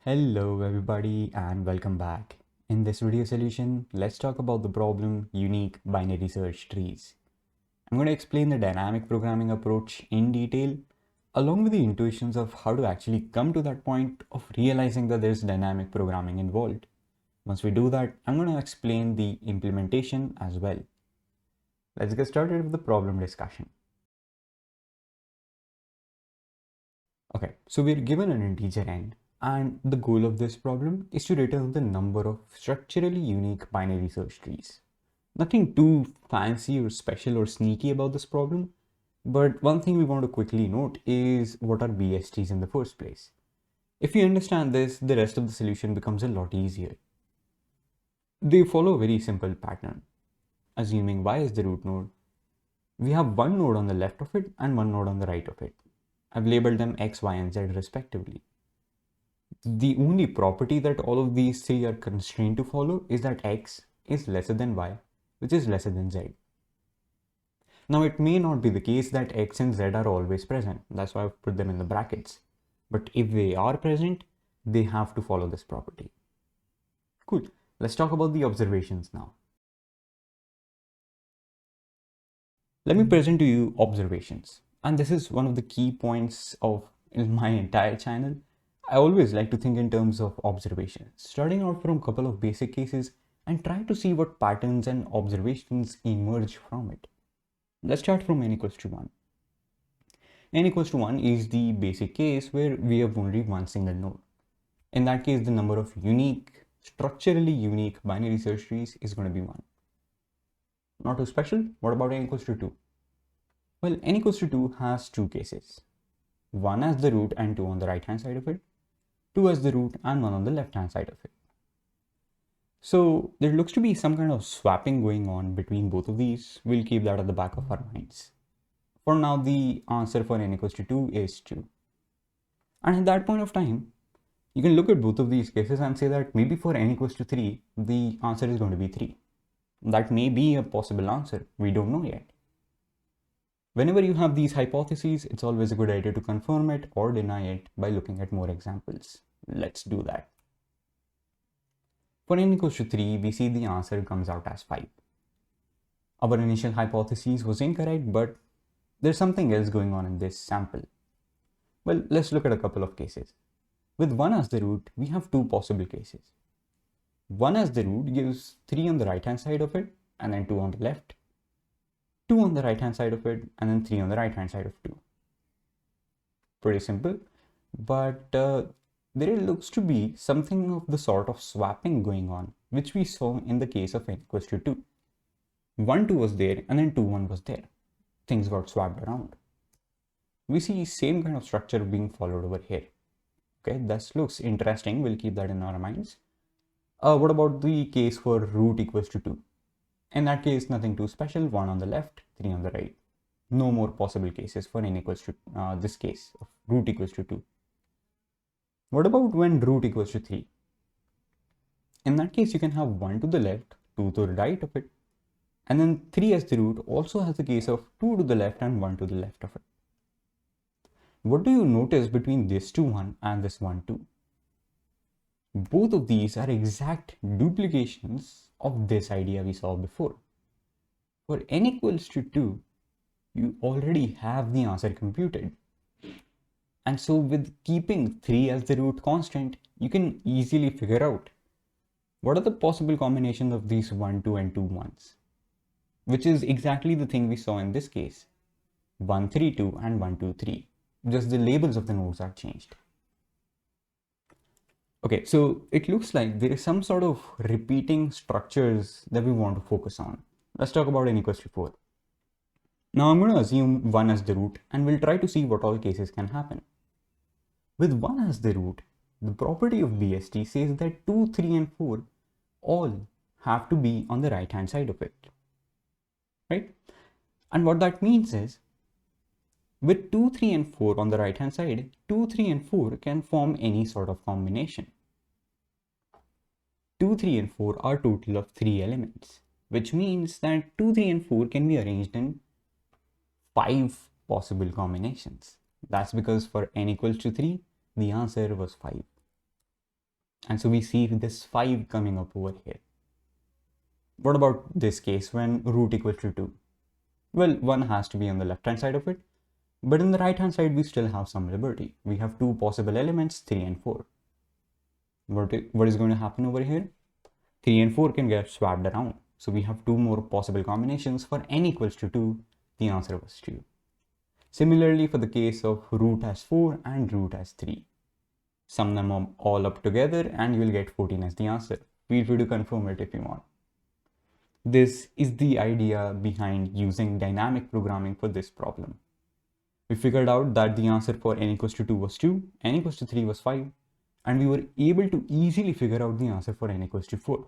Hello everybody and welcome back. In this video solution, let's talk about the problem unique binary search trees. I'm going to explain the dynamic programming approach in detail along with the intuitions of how to actually come to that point of realizing that there's dynamic programming involved. Once we do that, I'm going to explain the implementation as well. Let's get started with the problem discussion. Okay, so we're given an integer n. And the goal of this problem is to return the number of structurally unique binary search trees. Nothing too fancy or special or sneaky about this problem, but one thing we want to quickly note is what are BSTs in the first place. If you understand this, the rest of the solution becomes a lot easier. They follow a very simple pattern. Assuming y is the root node, we have one node on the left of it and one node on the right of it. I've labeled them x, y, and z respectively. The only property that all of these three are constrained to follow is that x is lesser than y, which is lesser than z. Now it may not be the case that x and z are always present. That's why I've put them in the brackets. But if they are present, they have to follow this property. Cool. Let's talk about the observations now. Let me present to you observations. And this is one of the key points of my entire channel. I always like to think in terms of observations, starting out from a couple of basic cases and try to see what patterns and observations emerge from it. Let's start from n equals to 1. N equals to 1 is the basic case where we have only one single node. In that case, the number of structurally unique binary search trees is going to be 1. Not too special. What about n equals to 2? Well, n equals to 2 has two cases. 1 as the root and 2 on the right hand side of it. 2 as the root and 1 on the left hand side of it. So there looks to be some kind of swapping going on between both of these. We'll keep that at the back of our minds. For now, the answer for n equals to 2 is 2. And at that point of time, you can look at both of these cases and say that maybe for n equals to 3, the answer is going to be 3. That may be a possible answer. We don't know yet. Whenever you have these hypotheses, it's always a good idea to confirm it or deny it by looking at more examples. Let's do that. For n equals to 3, we see the answer comes out as 5. Our initial hypothesis was incorrect, but there's something else going on in this sample. Well, let's look at a couple of cases. With 1 as the root, we have two possible cases. 1 as the root gives 3 on the right hand side of it and then 2 on the left. 2 on the right hand side of it and then 3 on the right hand side of 2. Pretty simple, but there looks to be something of the sort of swapping going on, which we saw in the case of n equals to 2. 1, 2 was there and then 2, 1 was there. Things got swapped around. We see same kind of structure being followed over here. Okay, that looks interesting. We'll keep that in our minds. What about the case for root equals to 2? In that case, nothing too special. 1 on the left, 3 on the right. No more possible cases for n equals to this case of root equals to 2. What about when root equals to 3? In that case, you can have 1 to the left, 2 to the right of it. And then 3 as the root also has the case of 2 to the left and 1 to the left of it. What do you notice between this 2, 1 and this 1, 2? Both of these are exact duplications of this idea we saw before. For n equals to 2, you already have the answer computed. And so with keeping 3 as the root constant, you can easily figure out what are the possible combinations of these 1, 2 and 2, 1s, which is exactly the thing we saw in this case. 1, 3, 2 and 1, 2, 3. Just the labels of the nodes are changed. Okay, so it looks like there is some sort of repeating structures that we want to focus on. Let's talk about n equals to 4. Now I'm going to assume 1 as the root and we'll try to see what all cases can happen. With 1 as the root, the property of BST says that 2, 3 and 4 all have to be on the right hand side of it, right? And what that means is with 2, 3 and 4 on the right hand side, 2, 3 and 4 can form any sort of combination. 2, 3 and 4 are a total of 3 elements, which means that 2, 3 and 4 can be arranged in 5 possible combinations. That's because for n equals to 3, the answer was 5. And so we see this 5 coming up over here. What about this case when root equals to 2? Well, 1 has to be on the left hand side of it, but on the right hand side we still have some liberty. We have 2 possible elements, 3 and 4. What is going to happen over here? 3 and 4 can get swapped around. So we have 2 more possible combinations. For n equals to 2, the answer was 2. Similarly, for the case of root as 4 and root as 3, sum them all up together and you will get 14 as the answer. Feel free to confirm it if you want. This is the idea behind using dynamic programming for this problem. We figured out that the answer for n equals to 2 was 2, n equals to 3 was 5, and we were able to easily figure out the answer for n equals to 4.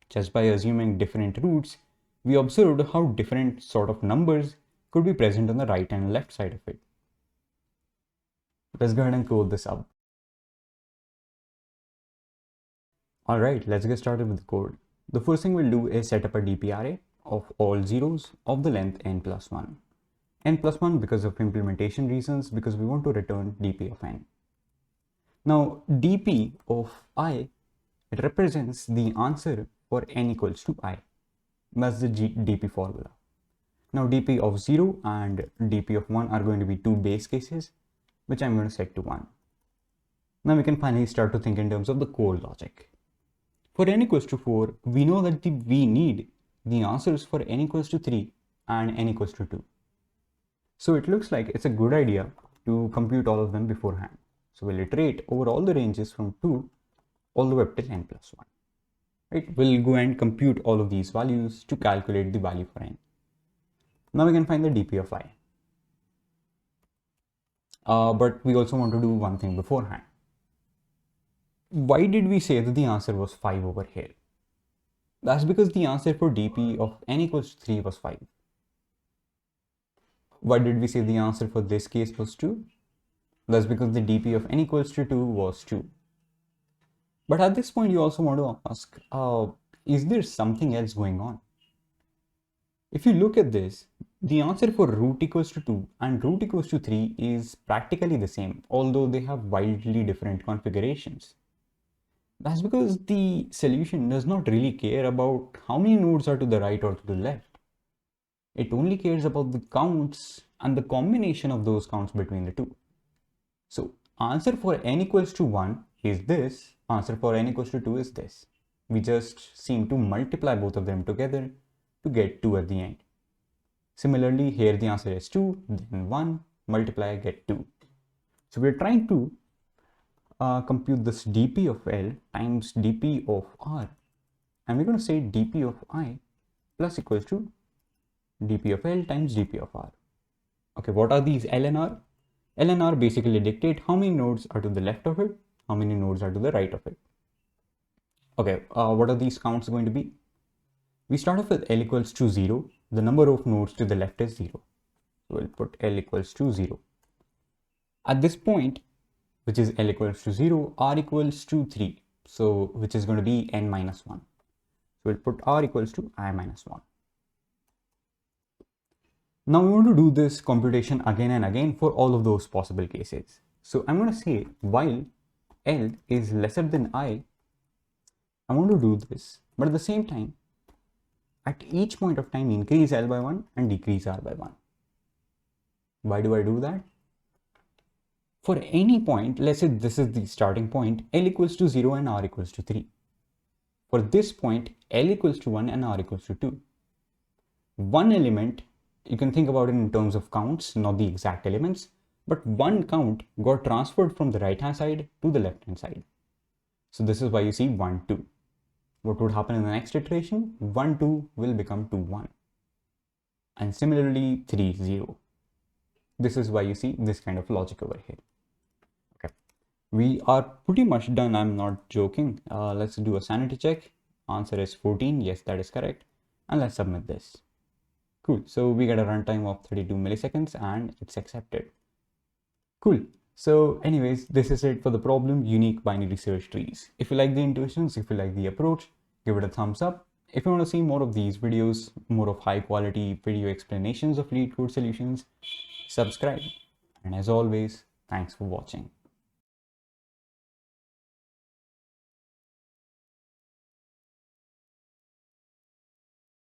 Just by assuming different roots, we observed how different sort of numbers could be present on the right and left side of it. Let's go ahead and code this up. Alright, let's get started with the code. The first thing we'll do is set up a DP array of all zeros of the length n plus 1. N plus 1 because of implementation reasons, because we want to return dp of n. Now dp of I, it represents the answer for n equals to I. That's the dp formula. Now dp of 0 and dp of 1 are going to be 2 base cases, which I'm going to set to 1. Now we can finally start to think in terms of the code logic. For n equals to 4, we know that we need the answers for n equals to 3 and n equals to 2. So it looks like it's a good idea to compute all of them beforehand. So we'll iterate over all the ranges from 2 all the way up till n plus 1. Right? We'll go and compute all of these values to calculate the value for n. Now we can find the dp of I. But we also want to do one thing beforehand. Why did we say that the answer was 5 over here? That's because the answer for dp of n equals to 3 was 5. Why did we say the answer for this case was 2? That's because the dp of n equals to 2 was 2. But at this point you also want to ask, is there something else going on? If you look at this, the answer for root equals to 2 and root equals to 3 is practically the same, although they have wildly different configurations. That's because the solution does not really care about how many nodes are to the right or to the left. It only cares about the counts and the combination of those counts between the two. So answer for n equals to 1 is this, answer for n equals to 2 is this. We just seem to multiply both of them together to get 2 at the end. Similarly, here the answer is 2, then 1, multiply, get 2. So we're trying to compute this dp of L times dp of R, and we're going to say dp of I plus equals to dp of L times dp of R. Okay, what are these L and R? L and R basically dictate how many nodes are to the left of it, how many nodes are to the right of it. Okay, what are these counts going to be? We start off with L equals to 0. The number of nodes to the left is 0. So we'll put L equals to 0. At this point, which is L equals to 0, R equals to 3. So which is going to be n minus 1. So we'll put R equals to I minus 1. Now we want to do this computation again and again for all of those possible cases. So I'm going to say while L is lesser than I want to do this, but at the same time, at each point of time, increase L by 1 and decrease R by 1. Why do I do that? For any point, let's say this is the starting point, L equals to 0 and R equals to 3. For this point, L equals to 1 and R equals to 2. One element, you can think about it in terms of counts, not the exact elements, but one count got transferred from the right hand side to the left hand side. So this is why you see 1, 2. What would happen in the next iteration? 1, 2 will become 2, 1. And similarly, 3, 0. This is why you see this kind of logic over here. Okay, we are pretty much done. I'm not joking. Let's do a sanity check. Answer is 14. Yes, that is correct. And let's submit this. Cool. So we get a runtime of 32 milliseconds and it's accepted. Cool. So anyways, this is it for the problem, unique binary search trees. If you like the intuitions, if you like the approach, give it a thumbs up. If you want to see more of these videos, more of high quality video explanations of LeetCode solutions, subscribe. And as always, thanks for watching.